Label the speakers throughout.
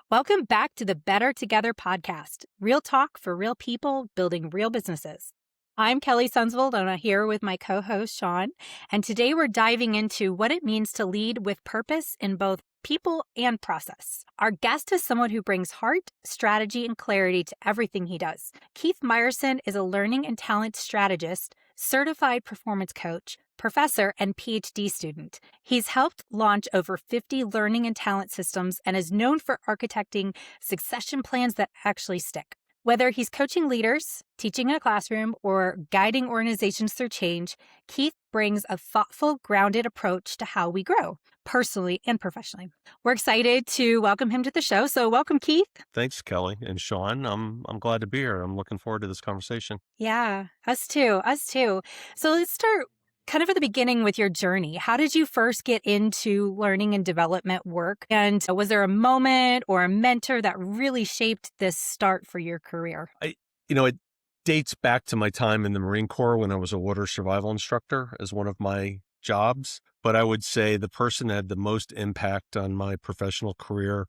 Speaker 1: Welcome back to the Better Together podcast, real talk for real people building real businesses. I'm Kelly Sundsvold, and I'm here with my co-host, Shawn, and today we're diving into what it means to lead with purpose in both people and process. Our guest is someone who brings heart, strategy, and clarity to everything he does. Keith Meyerson is a learning and talent strategist, certified performance coach, professor, and PhD student. He's helped launch over 50 learning and talent systems and is known for architecting succession plans that actually stick. Whether he's coaching leaders, teaching in a classroom, or guiding organizations through change, Keith brings a thoughtful, grounded approach to how we grow, personally and professionally. We're excited to welcome him to the show. So welcome, Keith.
Speaker 2: Thanks, Kelly and Shawn. I'm glad to be here. I'm looking forward to this conversation.
Speaker 1: Yeah, us too. So let's start kind of at the beginning with your journey. How did you first get into learning and development work? And was there a moment or a mentor that really shaped this start for your career?
Speaker 2: It dates back to my time in the Marine Corps when I was a water survival instructor as one of my jobs. But I would say the person that had the most impact on my professional career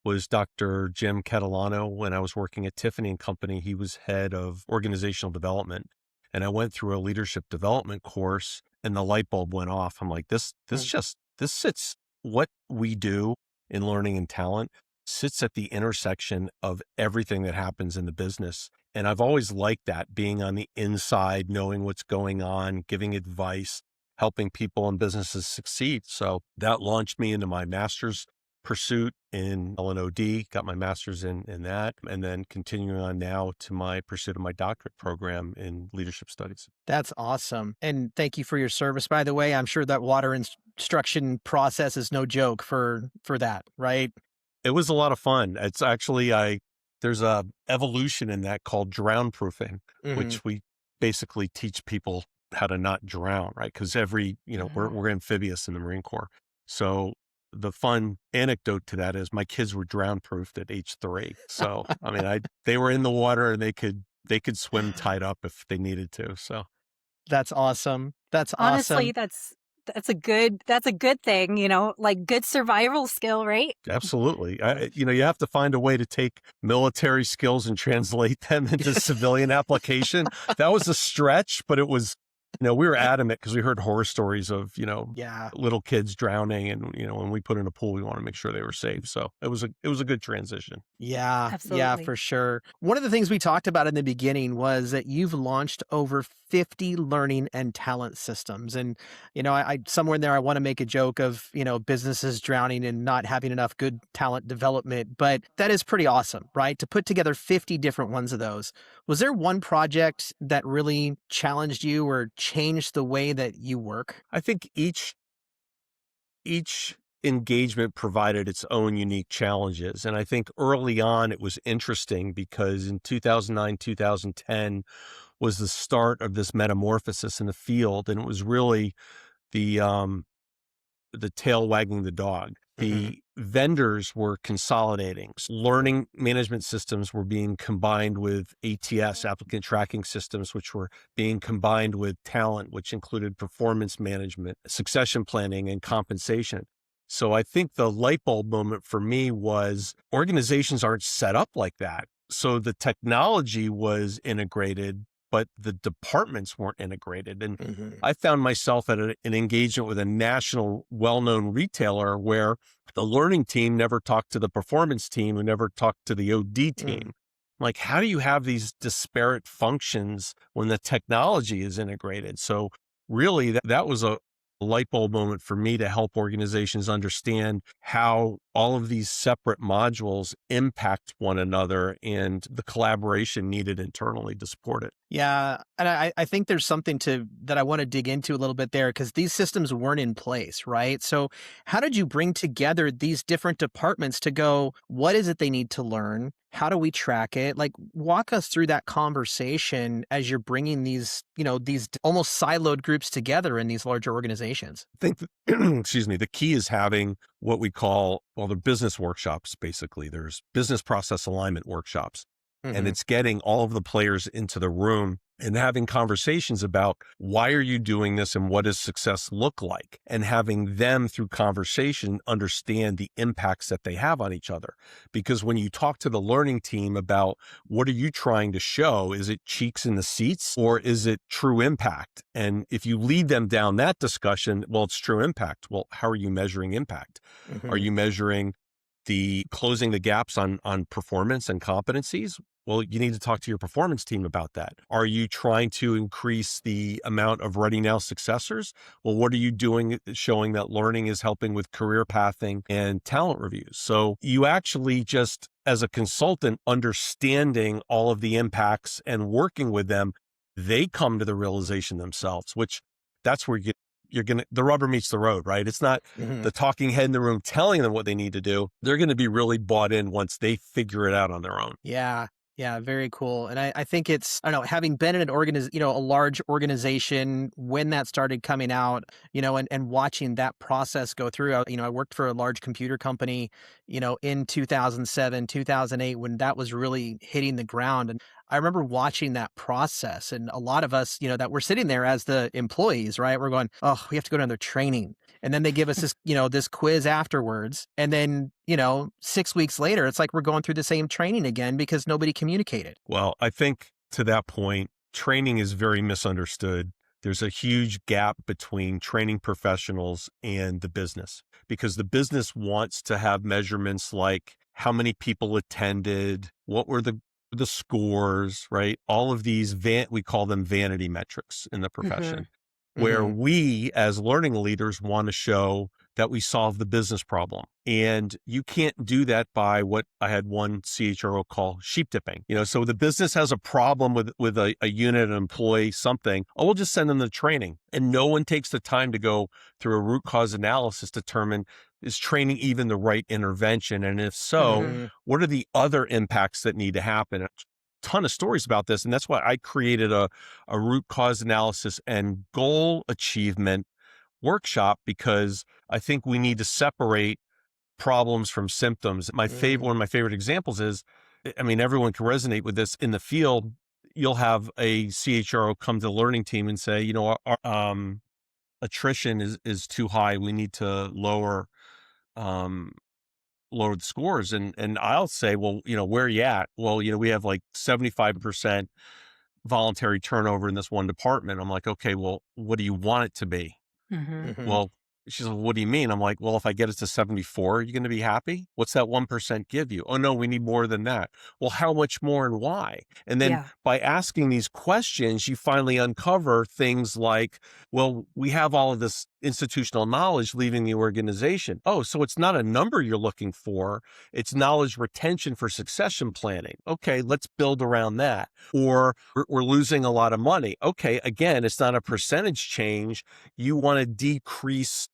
Speaker 2: was Dr. Jim Catalano. When I was working at Tiffany & Company, he was head of organizational development. And I went through a leadership development course and the light bulb went off. I'm like, this sits, what we do in learning and talent sits at the intersection of everything that happens in the business. And I've always liked that, being on the inside, knowing what's going on, giving advice, helping people and businesses succeed. So that launched me into my master's pursuit in L&OD, got my master's in that, and then continuing on now to my pursuit of my doctorate program in leadership studies.
Speaker 3: That's awesome. And thank you for your service, by the way. I'm sure that water instruction process is no joke for that, right?
Speaker 2: It was a lot of fun. It's actually, there's a evolution in that called drown proofing, which we basically teach people how to not drown, right? Because we're amphibious in the Marine Corps. So the fun anecdote to that is my kids were drown proofed at age 3. So, they were in the water and they could swim tied up if they needed to. So
Speaker 3: that's awesome.
Speaker 1: Honestly, that's a good thing, like good survival skill, right?
Speaker 2: Absolutely. You have to find a way to take military skills and translate them into civilian application. That was a stretch, but it was, we were adamant because we heard horror stories of, little kids drowning. And, when we put in a pool, we want to make sure they were safe. So it was a good transition.
Speaker 3: Yeah.
Speaker 1: Absolutely.
Speaker 3: Yeah, for sure. One of the things we talked about in the beginning was that you've launched over 50 learning and talent systems. And, I somewhere in there, I want to make a joke of, businesses drowning and not having enough good talent development, but that is pretty awesome, right? To put together 50 different ones of those. Was there one project that really challenged you or changed the way that you work?
Speaker 2: I think each engagement provided its own unique challenges. And I think early on it was interesting because in 2009, 2010 was the start of this metamorphosis in the field. And it was really the tail wagging the dog. The vendors were consolidating. Learning management systems were being combined with ATS, applicant tracking systems, which were being combined with talent, which included performance management, succession planning, and compensation. So I think the light bulb moment for me was organizations aren't set up like that. So the technology was integrated, but the departments weren't integrated. And I found myself at an engagement with a national well-known retailer where the learning team never talked to the performance team, who never talked to the OD team. Like, how do you have these disparate functions when the technology is integrated? So really that was a light bulb moment for me to help organizations understand how all of these separate modules impact one another and the collaboration needed internally to support it.
Speaker 3: Yeah. And I think there's something that I want to dig into a little bit there because these systems weren't in place, right? So how did you bring together these different departments to go, what is it they need to learn? How do we track it? Like, walk us through that conversation as you're bringing these almost siloed groups together in these larger organizations.
Speaker 2: I think, the key is having what we call, they're business workshops, basically. There's business process alignment workshops. And
Speaker 3: Mhm.
Speaker 2: it's getting all of the players into the room and having conversations about why are you doing this and what does success look like, and having them through conversation understand the impacts that they have on each other. Because when you talk to the learning team about what are you trying to show, is it cheeks in the seats or is it true impact? And if you lead them down that discussion, well, it's true impact. Well, how are you measuring impact? Are
Speaker 3: Mhm.
Speaker 2: you measuring the closing the gaps on performance and competencies? Well, you need to talk to your performance team about that. Are you trying to increase the amount of ready now successors? Well, what are you doing showing that learning is helping with career pathing and talent reviews? So you actually just, as a consultant, understanding all of the impacts and working with them, they come to the realization themselves, which that's where you're going to, the rubber meets the road, right? It's not
Speaker 3: Mhm.
Speaker 2: the talking head in the room telling them what they need to do. They're going to be really bought in once they figure it out on their own.
Speaker 3: Yeah. Yeah, very cool. And I think it's, I don't know, having been in an a large organization when that started coming out, and watching that process go through. I worked for a large computer company, in 2007, 2008, when that was really hitting the ground. And I remember watching that process. And a lot of us, that we're sitting there as the employees, right? We're going, oh, we have to go to another training. And then they give us this quiz afterwards. And then, 6 weeks later, it's like we're going through the same training again because nobody communicated.
Speaker 2: Well, I think to that point, training is very misunderstood. There's a huge gap between training professionals and the business, because the business wants to have measurements like how many people attended, what were the scores, right? All of these we call them vanity metrics in the
Speaker 3: Hmm.
Speaker 2: profession, where
Speaker 3: Hmm.
Speaker 2: we as learning leaders want to show that we solve the business problem. And you can't do that by what I had one CHRO call sheep dipping. So the business has a problem with a unit, an employee, something. Oh, we'll just send them to training. And no one takes the time to go through a root cause analysis to determine, is training even the right intervention? And if so,
Speaker 1: Mhm.
Speaker 3: Hmm.
Speaker 2: what are the other impacts that need to happen? A ton of stories about this. And that's why I created a root cause analysis and goal achievement workshop, because I think we need to separate problems from symptoms. One of my favorite examples is, I mean, everyone can resonate with this in the field. You'll have a CHRO come to the learning team and say, our attrition is too high. We need to um, lower the scores. And I'll say, well, where are you at? Well, we have like 75% voluntary turnover in this one department. I'm like, okay, well, what do you want it to be?
Speaker 1: Mhm.
Speaker 3: Hmm.
Speaker 2: Well, she's like, what do you mean? I'm like, well, if I get it to 74, are you going to be happy? What's that 1% give you? Oh, no, we need more than that. Well, how much more and why? And then
Speaker 1: Yeah.
Speaker 2: by asking these questions, you finally uncover things like, well, we have all of this institutional knowledge leaving the organization. Oh, so it's not a number you're looking for. It's knowledge retention for succession planning. Okay, let's build around that. Or we're losing a lot of money. Okay, again, it's not a percentage change. You want to decrease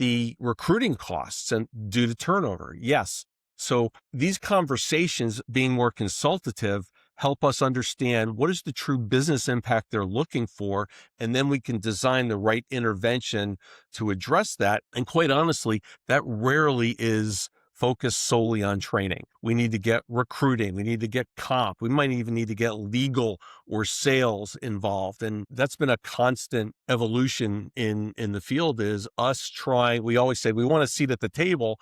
Speaker 2: the recruiting costs and due to turnover. Yes. So these conversations, being more consultative, help us understand what is the true business impact they're looking for. And then we can design the right intervention to address that. And quite honestly, that rarely is focused solely on training. We need to get recruiting. We need to get comp. We might even need to get legal or sales involved. And that's been a constant evolution in the field, is us trying. We always say we want a seat at the table.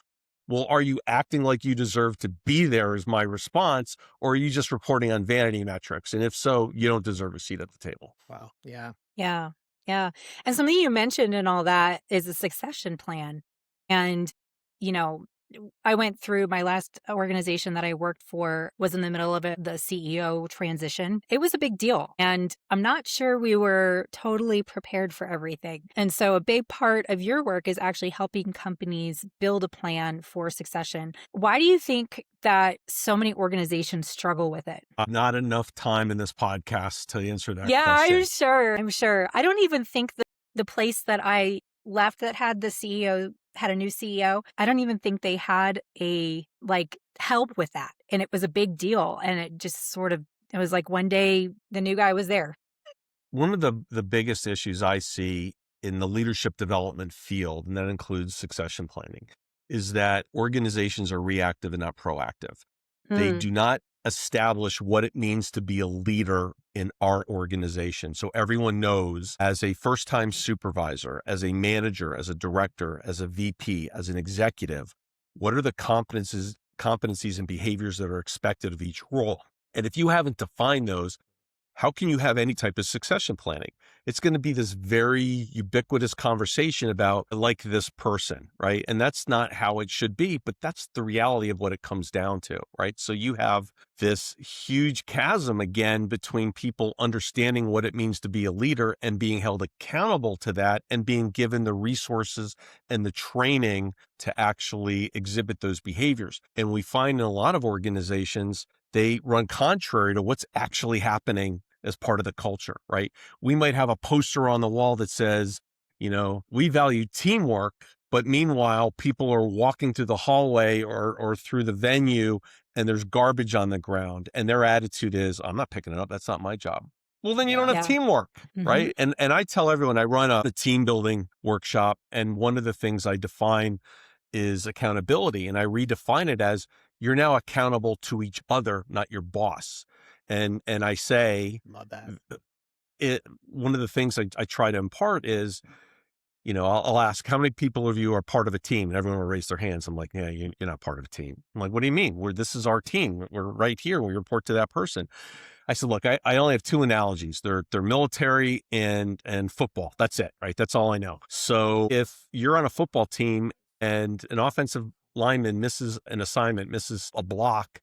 Speaker 2: Well, are you acting like you deserve to be there is my response, or are you just reporting on vanity metrics? And if so, you don't deserve a seat at the table.
Speaker 3: Wow. Yeah.
Speaker 1: Yeah. Yeah. And something you mentioned in all that is a succession plan. And, you know, I went through my last organization that I worked for was in the middle of the CEO transition. It was a big deal. And I'm not sure we were totally prepared for everything. And so a big part of your work is actually helping companies build a plan for succession. Why do you think that so many organizations struggle with it?
Speaker 2: Not enough time in this podcast to answer that
Speaker 1: Yeah, I'm
Speaker 2: question.
Speaker 1: sure. I'm sure. I don't even think the place that I left that had the CEO had a new CEO. I don't even think they had help with that. And it was a big deal. And it just it was like one day the new guy was there.
Speaker 2: One of the biggest issues I see in the leadership development field, and that includes succession planning, is that organizations are reactive and not proactive. They
Speaker 1: Mm,
Speaker 2: do not establish what it means to be a leader in our organization. So everyone knows, as a first-time supervisor, as a manager, as a director, as a VP, as an executive, what are the competencies and behaviors that are expected of each role? And if you haven't defined those, how can you have any type of succession planning? It's going to be this very ubiquitous conversation about, like, this person, right? And that's not how it should be, but that's the reality of what it comes down to, right? So you have this huge chasm again between people understanding what it means to be a leader and being held accountable to that and being given the resources and the training to actually exhibit those behaviors. And we find in a lot of organizations, they run contrary to what's actually happening as part of the culture, right? We might have a poster on the wall that says, we value teamwork, but meanwhile, people are walking through the hallway or through the venue and there's garbage on the ground. And their attitude is, I'm not picking it up. That's not my job. Well, then you don't have teamwork, right? And I tell everyone, I run a team building workshop, and one of the things I define is accountability. And I redefine it as, you're now accountable to each other, not your boss. And I say,
Speaker 3: Love that.
Speaker 2: One of the things I try to impart is, I'll ask, how many people of you are part of a team? And everyone will raise their hands. I'm like, yeah, you're not part of a team. I'm like, what do you mean? This is our team. We're right here. We report to that person. I said, look, I only have two analogies. They're military and football. That's it, right? That's all I know. So if you're on a football team and an offensive lineman misses an assignment, misses a block,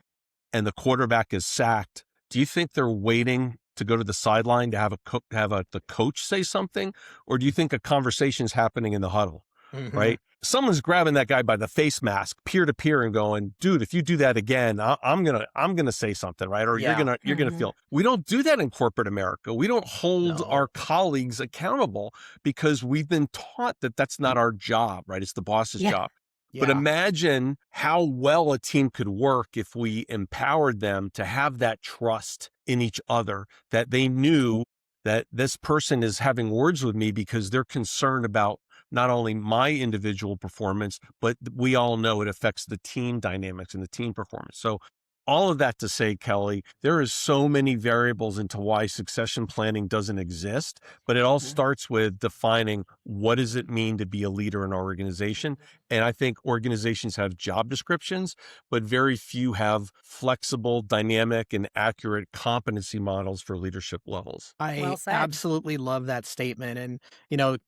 Speaker 2: and the quarterback is sacked, do you think they're waiting to go to the sideline to have the coach say something? Or do you think a conversation is happening in the huddle, right? Someone's grabbing that guy by the face mask peer to peer and going, dude, if you do that again, I'm going to say something, right? Or you're going to feel. We don't do that in corporate America. We don't hold our colleagues accountable because we've been taught that that's not our job, right? It's the boss's job. But imagine how well a team could work if we empowered them to have that trust in each other, that they knew that this person is having words with me because they're concerned about not only my individual performance, but we all know it affects the team dynamics and the team performance. So all of that to say, Kelly, there is so many variables into why succession planning doesn't exist, but it all starts with defining, what does it mean to be a leader in our organization? And I think organizations have job descriptions, but very few have flexible, dynamic, and accurate competency models for leadership levels.
Speaker 3: I absolutely love that statement. And,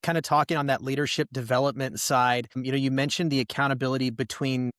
Speaker 3: kind of talking on that leadership development side, you mentioned the accountability between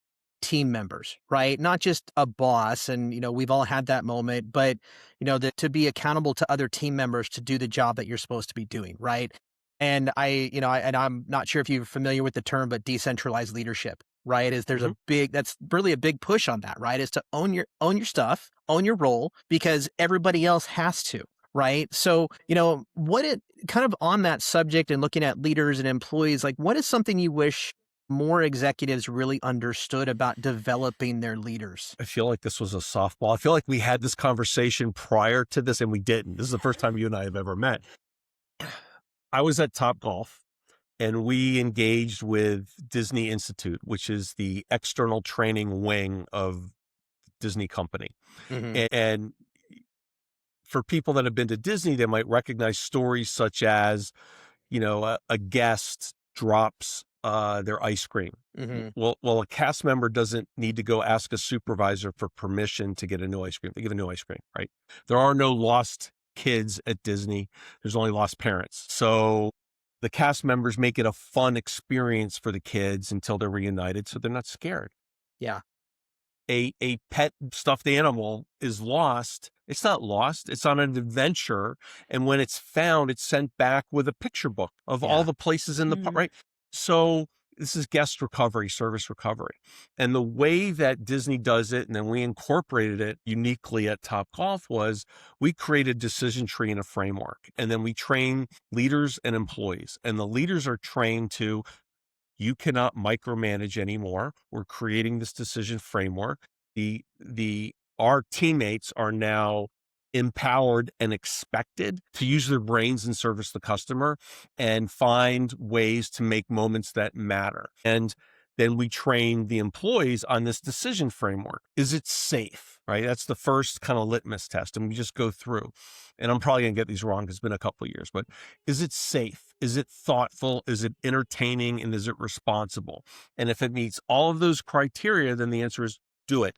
Speaker 3: team members, right? Not just a boss. And, we've all had that moment, but, to be accountable to other team members to do the job that you're supposed to be doing, right? And I'm not sure if you're familiar with the term, but decentralized leadership, right? That's really a big push on that, right? Is to own your stuff, own your role, because everybody else has to. Right. So, kind of on that subject and looking at leaders and employees, like, what is something you wish more executives really understood about developing their leaders?
Speaker 2: I feel like this was a softball. I feel like we had this conversation prior to this and we didn't. This is the first time you and I have ever met. I was at Topgolf and we engaged with Disney Institute, which is the external training wing of Disney company. And for people that have been to Disney, they might recognize stories such as, a guest drops their ice cream. Well, a cast member doesn't need to go ask a supervisor for permission to get a new ice cream. They get a new ice cream, right? There are no lost kids at Disney. There's only lost parents. So the cast members make it a fun experience for the kids until they're reunited, so they're not scared.
Speaker 3: Yeah.
Speaker 2: A pet stuffed animal is lost. It's not lost. It's on an adventure. And when it's found, it's sent back with a picture book of all the places in the park, right? So this is guest recovery, service recovery. And the way that Disney does it, and then we incorporated it uniquely at Topgolf, was we created decision tree and a framework. And then we train leaders and employees. And the leaders are trained to, you cannot micromanage anymore. We're creating this decision framework. Our teammates are now empowered and expected to use their brains and service the customer and find ways to make moments that matter. And Then we train the employees on this decision framework. Is it safe, right? That's the first kind of litmus test. And we just go through. And I'm probably going to get these wrong because it's been a couple of years, but is it safe? Is it thoughtful? Is it entertaining? And is it responsible? And if it meets all of those criteria, then the answer is do it.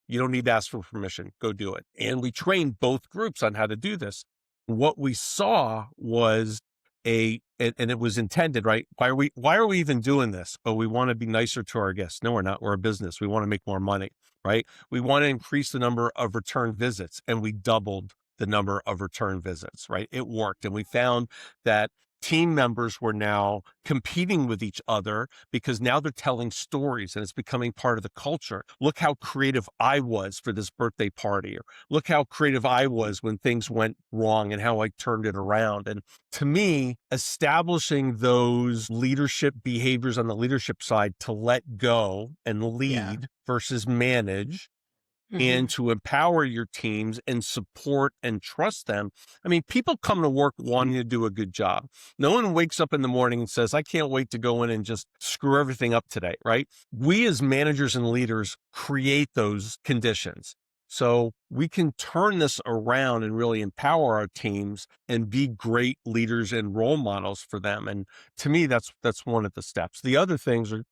Speaker 2: You don't need to ask for permission. Go do it. And we trained both groups on how to do this. What we saw was and it was intended, right? Why are we even doing this? Oh, we want to be nicer to our guests. No, we're not. We're a business. We want to make more money, right? We want to increase the number of return visits, and we doubled the number of return visits, right? It worked. And we found that team members were now competing with each other because now they're telling stories and it's becoming part of the culture. Look how creative I was for this birthday party, or look how creative I was when things went wrong and how I turned it around. And to me, establishing those leadership behaviors on the leadership side to let go and lead versus manage, and to empower your teams and support and trust them. I mean, people come to work wanting to do a good job. No one wakes up in the morning and says, I can't wait to go in and just screw everything up today, right? We as managers and leaders create those conditions. So we can turn this around and really empower our teams and be great leaders and role models for them. And to me, that's one of the steps. The other things are,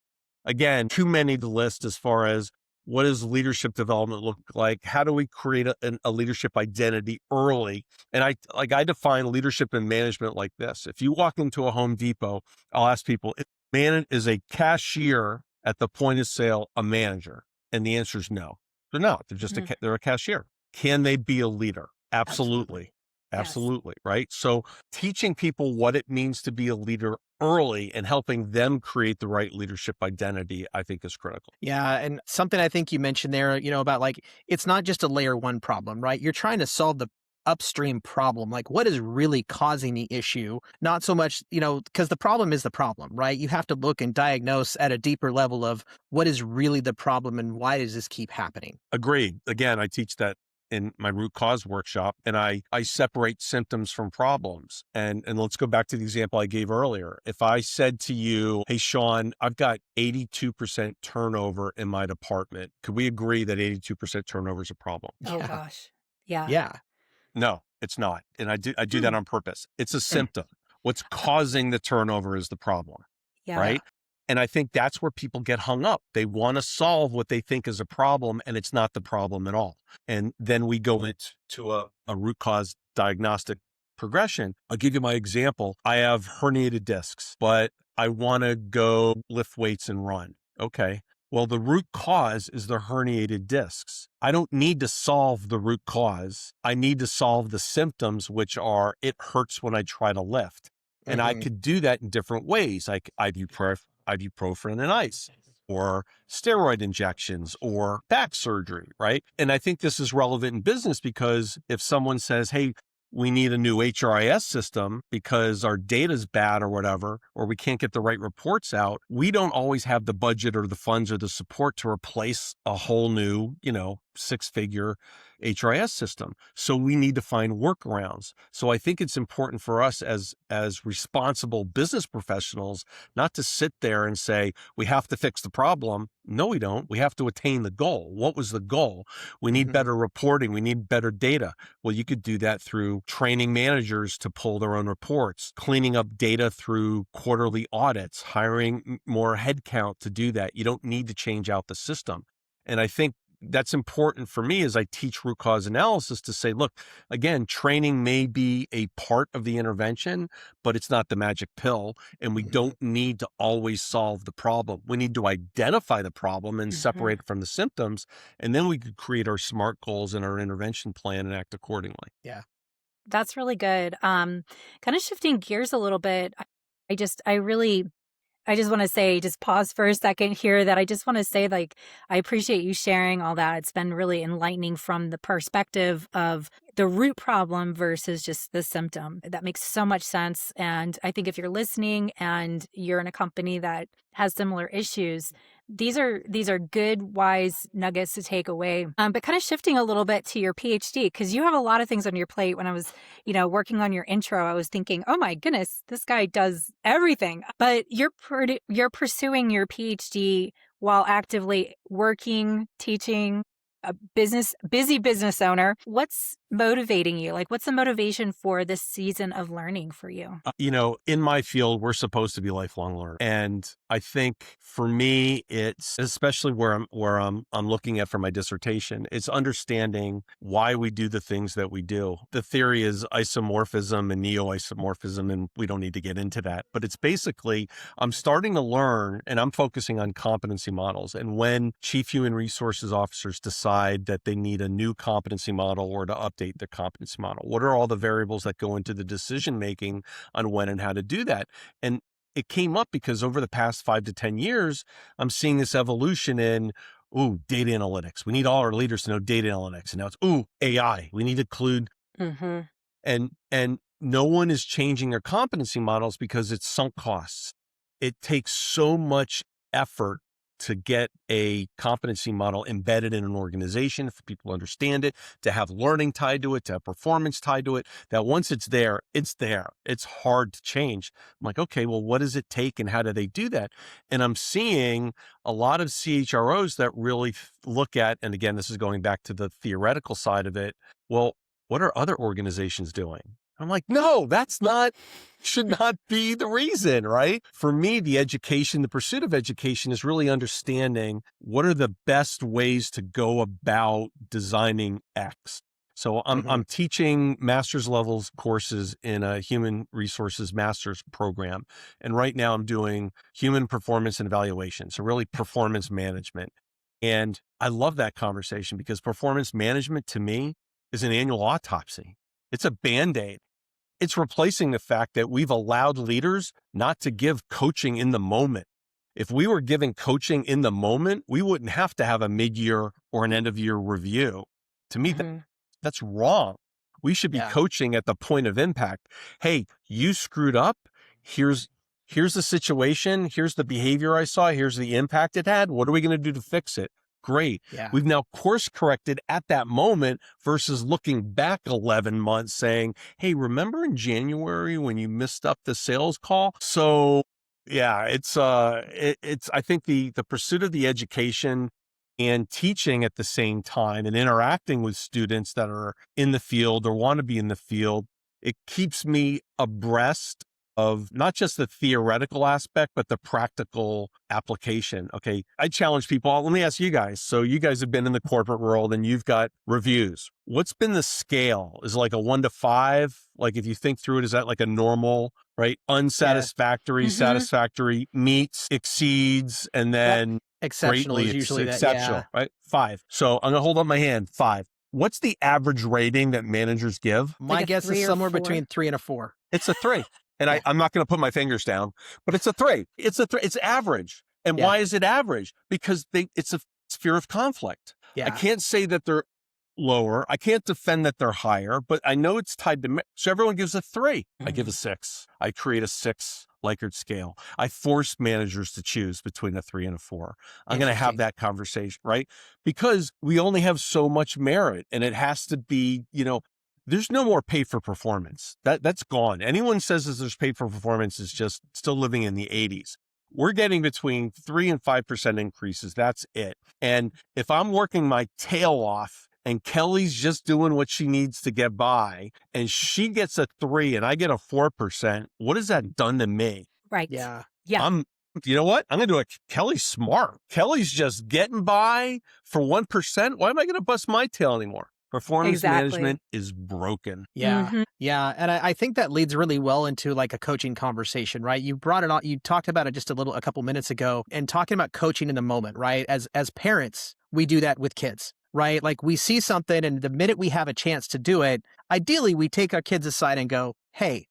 Speaker 2: again, too many to list as far as what does leadership development look like? How do we create a leadership identity early? And I define leadership and management like this. If you walk into a Home Depot, I'll ask people, is a cashier at the point of sale a manager? And the answer is no. They're not. They're just they're a cashier. Can they be a leader? Absolutely. Absolutely. Yes. Right. So teaching people what it means to be a leader early and helping them create the right leadership identity, I think is critical.
Speaker 3: Yeah. And something I think you mentioned there, about like, it's not just a layer one problem, right? You're trying to solve the upstream problem, like what is really causing the issue, not so much, because the problem is the problem, right? You have to look and diagnose at a deeper level of what is really the problem and why does this keep happening?
Speaker 2: Agreed. Again, I teach that in my root cause workshop, and I separate symptoms from problems. And let's go back to the example I gave earlier. If I said to you, hey, Shawn, I've got 82% turnover in my department. Could we agree that 82% turnover is a problem?
Speaker 1: Oh, gosh. Yeah.
Speaker 3: Yeah.
Speaker 2: No, it's not. And I do that on purpose. It's a symptom. What's causing the turnover is the problem, right? And I think that's where people get hung up. They want to solve what they think is a problem, and it's not the problem at all. And then we go into a root cause diagnostic progression. I'll give you my example. I have herniated discs, but I want to go lift weights and run. Okay. Well, the root cause is the herniated discs. I don't need to solve the root cause. I need to solve the symptoms, which are it hurts when I try to lift. And I could do that in different ways, like ibuprofen and ice, or steroid injections, or back surgery, right? And I think this is relevant in business because if someone says, hey, we need a new HRIS system because our data's bad or whatever, or we can't get the right reports out, we don't always have the budget or the funds or the support to replace a whole new, six-figure HRIS system. So we need to find workarounds. So I think it's important for us as responsible business professionals not to sit there and say, we have to fix the problem. No, we don't. We have to attain the goal. What was the goal? We need better reporting. We need better data. Well, you could do that through training managers to pull their own reports, cleaning up data through quarterly audits, hiring more headcount to do that. You don't need to change out the system. And I think that's important for me as I teach root cause analysis to say, look, again, training may be a part of the intervention, but it's not the magic pill. And we don't need to always solve the problem. We need to identify the problem and separate it from the symptoms. And then we could create our SMART goals and our intervention plan and act accordingly.
Speaker 3: Yeah.
Speaker 1: That's really good. Kind of shifting gears a little bit. I just want to say, just pause for a second here, that I just want to say, like, I appreciate you sharing all that. It's been really enlightening from the perspective of the root problem versus just the symptom. That makes so much sense. And I think if you're listening and you're in a company that has similar issues, these are good, wise nuggets to take away. But kind of shifting a little bit to your PhD, because you have a lot of things on your plate. When I was, working on your intro, I was thinking, oh my goodness, this guy does everything. But you're pursuing your PhD while actively working, teaching, a busy business owner. What's motivating you? Like, what's the motivation for this season of learning for you?
Speaker 2: In my field, we're supposed to be lifelong learners. And I think for me, it's especially where I'm looking at for my dissertation, it's understanding why we do the things that we do. The theory is isomorphism and neo-isomorphism, and we don't need to get into that. But it's basically, I'm starting to learn and I'm focusing on competency models. And when chief human resources officers decide that they need a new competency model or to update their competency model, what are all the variables that go into the decision-making on when and how to do that? And it came up because over the past 5 to 10 years, I'm seeing this evolution in, data analytics. We need all our leaders to know data analytics. And now it's, AI. We need to include, and no one is changing their competency models because it's sunk costs. It takes so much effort to get a competency model embedded in an organization for people to understand it, to have learning tied to it, to have performance tied to it, that once it's there, it's there. It's hard to change. I'm like, okay, well, what does it take and how do they do that? And I'm seeing a lot of CHROs that really look at, and again, this is going back to the theoretical side of it. Well, what are other organizations doing? I'm like, no, should not be the reason, right? For me, the pursuit of education is really understanding what are the best ways to go about designing X. So I'm teaching master's levels courses in a human resources master's program. And right now I'm doing human performance and evaluation. So really performance management. And I love that conversation because performance management to me is an annual autopsy. It's a Band-Aid. It's replacing the fact that we've allowed leaders not to give coaching in the moment. If we were giving coaching in the moment, we wouldn't have to have a mid-year or an end-of-year review. To me, that's wrong. We should be coaching at the point of impact. Hey, you screwed up. Here's the situation. Here's the behavior I saw. Here's the impact it had. What are we going to do to fix it? Great. Yeah. We've now course corrected at that moment versus looking back 11 months saying, hey, remember in January when you missed up the sales call? So yeah, it's I think the pursuit of the education and teaching at the same time and interacting with students that are in the field or want to be in the field, it keeps me abreast of not just the theoretical aspect, but the practical application. Okay. I challenge people. Let me ask you guys. So you guys have been in the corporate world and you've got reviews. What's been the scale? Is it like a 1 to 5? Like if you think through it, is that like a normal, right? Unsatisfactory, satisfactory, meets, exceeds, and then
Speaker 3: exceptional is usually
Speaker 2: exceptional, right? 5. So I'm going to hold up my hand. 5. What's the average rating that managers give?
Speaker 3: My guess is somewhere between 3 and a 4.
Speaker 2: It's a 3. And I'm not going to put my fingers down, but it's a 3. It's a 3. It's average. And why is it average? Because it's a sphere of conflict. Yeah. I can't say that they're lower. I can't defend that they're higher, but I know it's tied to, so everyone gives a 3. I give a 6. I create a 6 Likert scale. I force managers to choose between a 3 and a 4. I'm going to have that conversation, right? Because we only have so much merit and it has to be, there's no more pay for performance. That's gone. Anyone says that there's pay for performance is just still living in the 80s. We're getting between 3 and 5% increases. That's it. And if I'm working my tail off and Kelly's just doing what she needs to get by and she gets a 3 and I get a 4%, what has that done to me?
Speaker 1: Right.
Speaker 3: Yeah.
Speaker 2: You know what? I'm going to do it. Kelly's smart. Kelly's just getting by for 1%. Why am I going to bust my tail anymore? Performance management is broken.
Speaker 3: Yeah. Yeah. And I think that leads really well into like a coaching conversation, right? You brought it on, you talked about it just a couple minutes ago and talking about coaching in the moment, right? As parents, we do that with kids, right? Like we see something and the minute we have a chance to do it, ideally we take our kids aside and go, hey,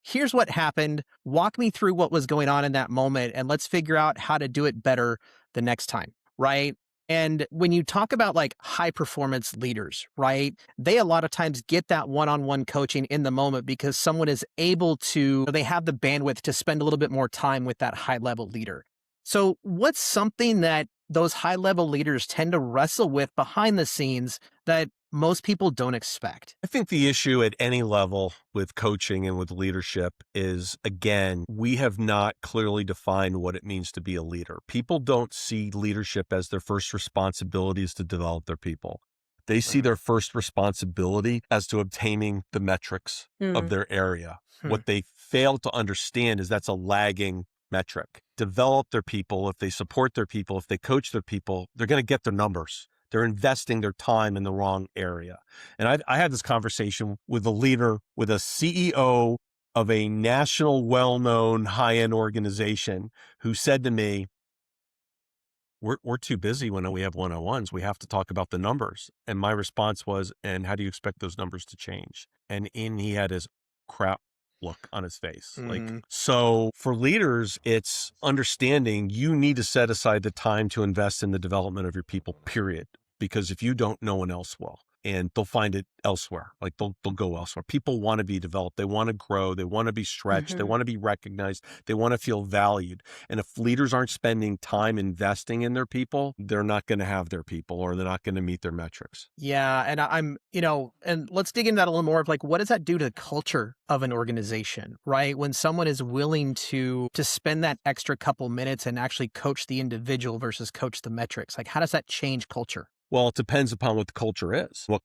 Speaker 3: here's what happened. Walk me through what was going on in that moment and let's figure out how to do it better the next time, right? And when you talk about like high performance leaders, right? They a lot of times get that one-on-one coaching in the moment because someone is able to, they have the bandwidth to spend a little bit more time with that high level leader. So what's something that those high level leaders tend to wrestle with behind the scenes that most people don't expect?
Speaker 2: I think the issue at any level with coaching and with leadership is, again, we have not clearly defined what it means to be a leader. People don't see leadership as their first responsibility is to develop their people. They see their first responsibility as to obtaining the metrics of their area.
Speaker 3: Hmm.
Speaker 2: What they fail to understand is that's a lagging metric. Develop their people. If they support their people, if they coach their people, they're going to get their numbers. They're investing their time in the wrong area. And I had this conversation with a leader, with a CEO of a national, well-known high-end organization who said to me, we're too busy when we have one-on-ones. We have to talk about the numbers. And my response was, and how do you expect those numbers to change? And he had his crap look on his face. So for leaders, it's understanding you need to set aside the time to invest in the development of your people, period. Because if you don't, no one else will. And they'll find it elsewhere. Like they'll go elsewhere. People want to be developed. They want to grow. They want to be stretched. They want to be recognized. They want to feel valued. And if leaders aren't spending time investing in their people, they're not going to have their people, or they're not going to meet their metrics.
Speaker 3: Yeah. And I'm, and let's dig into that a little more of like, what does that do to the culture of an organization, right? When someone is willing to spend that extra couple minutes and actually coach the individual versus coach the metrics, like how does that change culture?
Speaker 2: Well, it depends upon what the culture is, what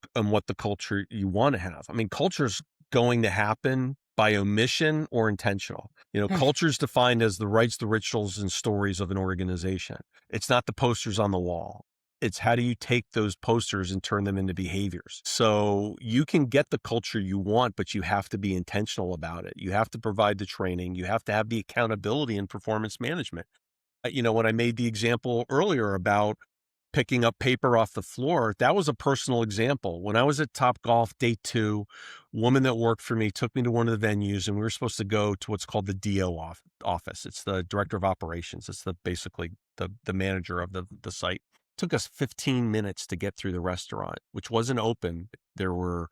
Speaker 2: the culture you want to have. I mean, culture's going to happen by omission or intentional. Culture's defined as the rights, the rituals, and stories of an organization. It's not the posters on the wall. It's how do you take those posters and turn them into behaviors? So you can get the culture you want, but you have to be intentional about it. You have to provide the training. You have to have the accountability and performance management. When I made the example earlier about picking up paper off the floor, that was a personal example. When I was at Topgolf day 2, a woman that worked for me took me to one of the venues, and we were supposed to go to what's called the DO office. It's the director of operations. It's basically the manager of the site. It took us 15 minutes to get through the restaurant, which wasn't open. There were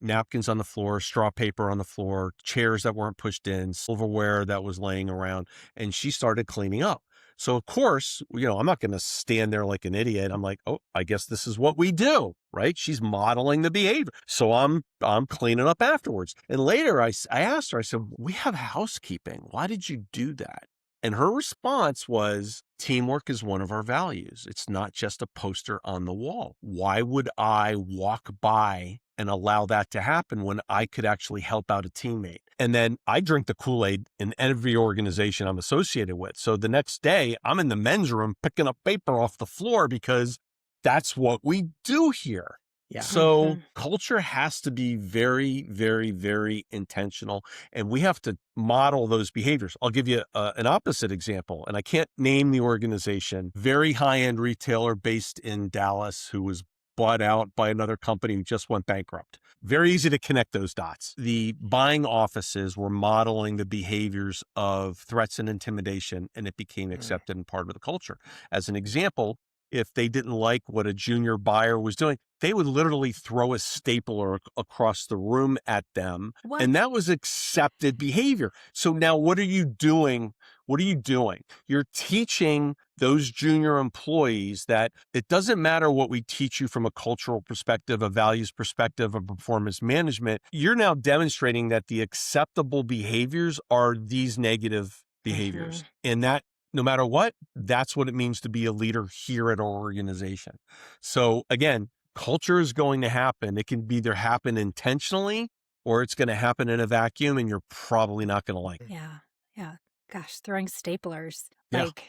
Speaker 2: napkins on the floor, straw paper on the floor, chairs that weren't pushed in, silverware that was laying around, and she started cleaning up. So of course, I'm not going to stand there like an idiot. I'm like, oh, I guess this is what we do, right? She's modeling the behavior. So I'm cleaning up afterwards. And later I asked her, I said, we have housekeeping. Why did you do that? And her response was, teamwork is one of our values. It's not just a poster on the wall. Why would I walk by and allow that to happen when I could actually help out a teammate? And then I drink the Kool-Aid in every organization I'm associated with. So the next day I'm in the men's room picking up paper off the floor because that's what we do here.
Speaker 3: Yeah.
Speaker 2: So culture has to be very, very, very intentional, and we have to model those behaviors. I'll give you an opposite example, and I can't name the organization. Very high-end retailer based in Dallas who was bought out by another company who just went bankrupt. Very easy to connect those dots. The buying offices were modeling the behaviors of threats and intimidation, and it became accepted and part of the culture. As an example, if they didn't like what a junior buyer was doing, they would literally throw a stapler across the room at them.
Speaker 1: What?
Speaker 2: And that was accepted behavior. So now what are you doing? What are you doing? You're teaching those junior employees that it doesn't matter what we teach you from a cultural perspective, a values perspective, a performance management. You're now demonstrating that the acceptable behaviors are these negative behaviors. And that, no matter what, that's what it means to be a leader here at our organization. So again, culture is going to happen. It can either happen intentionally or it's going to happen in a vacuum and you're probably not going to like it.
Speaker 1: Yeah. Yeah. Gosh, throwing staplers.
Speaker 2: Yeah.
Speaker 1: Like,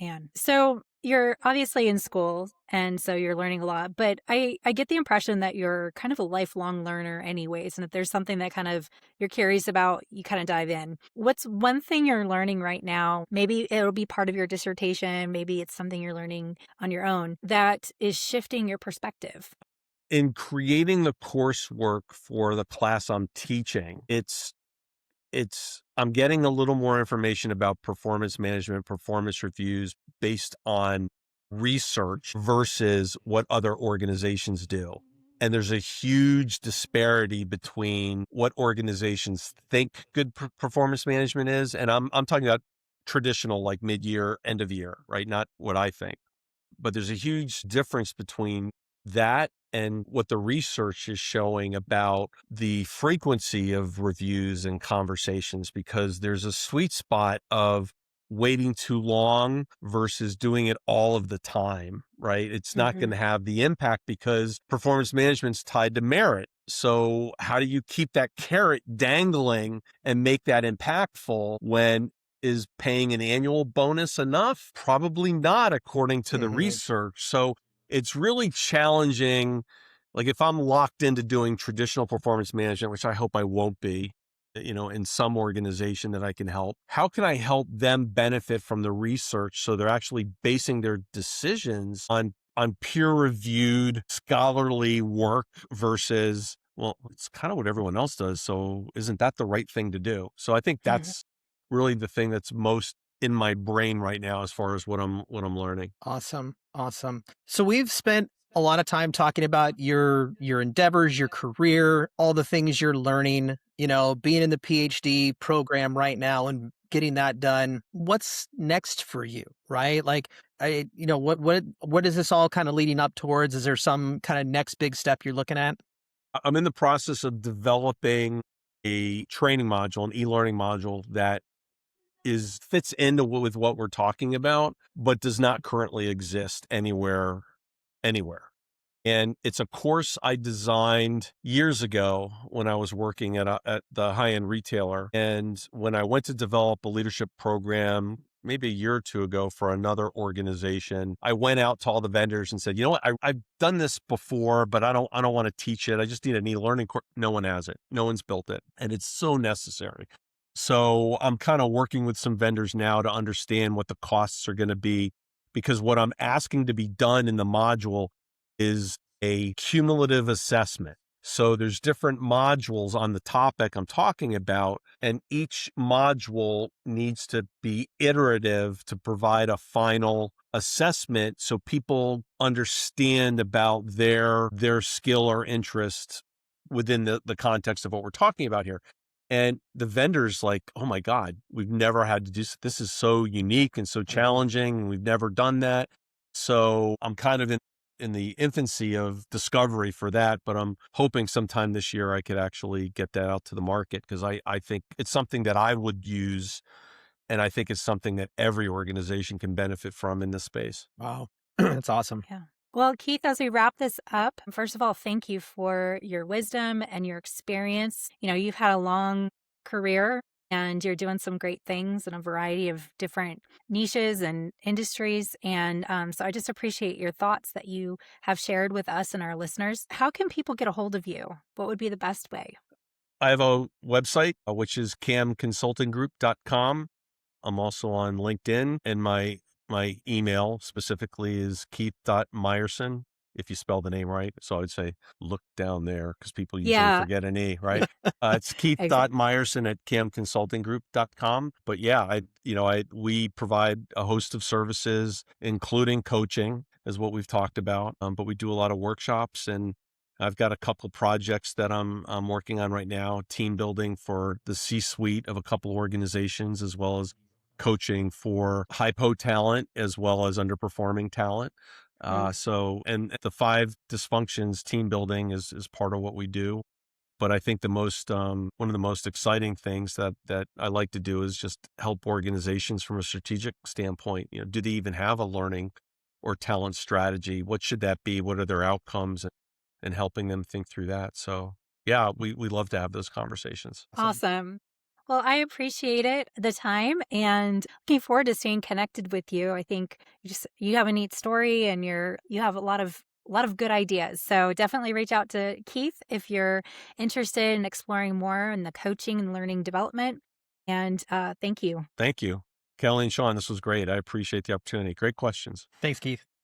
Speaker 1: man. So you're obviously in school and so you're learning a lot, but I get the impression that you're kind of a lifelong learner anyways. And if there's something that kind of you're curious about, you kind of dive in. What's one thing you're learning right now? Maybe it'll be part of your dissertation. Maybe it's something you're learning on your own that is shifting your perspective.
Speaker 2: In creating the coursework for the class I'm teaching, I'm getting a little more information about performance management, performance reviews based on research versus what other organizations do. And there's a huge disparity between what organizations think good performance management is. And I'm talking about traditional, like mid-year, end of year, right? Not what I think. But there's a huge difference between that and what the research is showing about the frequency of reviews and conversations, because there's a sweet spot of waiting too long versus doing it all of the time, right? It's not going to have the impact because performance management's tied to merit. So how do you keep that carrot dangling and make that impactful when is paying an annual bonus enough? Probably not, according to the research. So it's really challenging. Like if I'm locked into doing traditional performance management, which I hope I won't be, in some organization that I can help, how can I help them benefit from the research so they're actually basing their decisions on peer-reviewed scholarly work versus, well, it's kind of what everyone else does. So isn't that the right thing to do? So I think that's really the thing that's most in my brain right now as far as what I'm learning.
Speaker 3: Awesome. Awesome. So we've spent a lot of time talking about your endeavors, your career, all the things you're learning, being in the PhD program right now and getting that done. What's next for you, right? Like what is this all kind of leading up towards? Is there some kind of next big step you're looking at?
Speaker 2: I'm in the process of developing a training module, an e-learning module that fits into with what we're talking about, but does not currently exist anywhere. And it's a course I designed years ago when I was working at the high-end retailer. And when I went to develop a leadership program, maybe a year or two ago for another organization, I went out to all the vendors and said, you know what, I've done this before, but I don't want to teach it. I just need an e-learning course. No one has it. No one's built it. And it's so necessary. So I'm kind of working with some vendors now to understand what the costs are going to be, because what I'm asking to be done in the module is a cumulative assessment. So there's different modules on the topic I'm talking about, and each module needs to be iterative to provide a final assessment so people understand about their skill or interest within the context of what we're talking about here. And the vendor's like, oh my God, we've never had to do this. Is so unique and so challenging. And we've never done that. So I'm kind of in the infancy of discovery for that, but I'm hoping sometime this year I could actually get that out to the market, because I think it's something that I would use. And I think it's something that every organization can benefit from in this space.
Speaker 3: Wow. That's awesome.
Speaker 1: Yeah. Well, Keith, as we wrap this up, first of all, thank you for your wisdom and your experience. You've had a long career and you're doing some great things in a variety of different niches and industries. And so I just appreciate your thoughts that you have shared with us and our listeners. How can people get a hold of you? What would be the best way?
Speaker 2: I have a website, which is camconsultinggroup.com. I'm also on LinkedIn, and my email specifically is keith.meyerson, if you spell the name right. So I'd say look down there, because people usually forget an E, right? It's keith.meyerson at camconsultinggroup.com. But yeah, we provide a host of services, including coaching, is what we've talked about. But we do a lot of workshops, and I've got a couple projects that I'm working on right now, team building for the C-suite of a couple organizations, as well as coaching for hypo talent as well as underperforming talent. And the 5 dysfunctions, team building is part of what we do. But I think one of the most exciting things that I like to do is just help organizations from a strategic standpoint. Do they even have a learning or talent strategy? What should that be? What are their outcomes? And helping them think through that. So yeah, we love to have those conversations.
Speaker 1: Awesome. Well, I appreciate the time, and looking forward to staying connected with you. I think you have a neat story, and you have a lot of good ideas. So definitely reach out to Keith if you're interested in exploring more in the coaching and learning development. And thank you.
Speaker 2: Thank you, Kelly and Shawn. This was great. I appreciate the opportunity. Great questions.
Speaker 3: Thanks, Keith.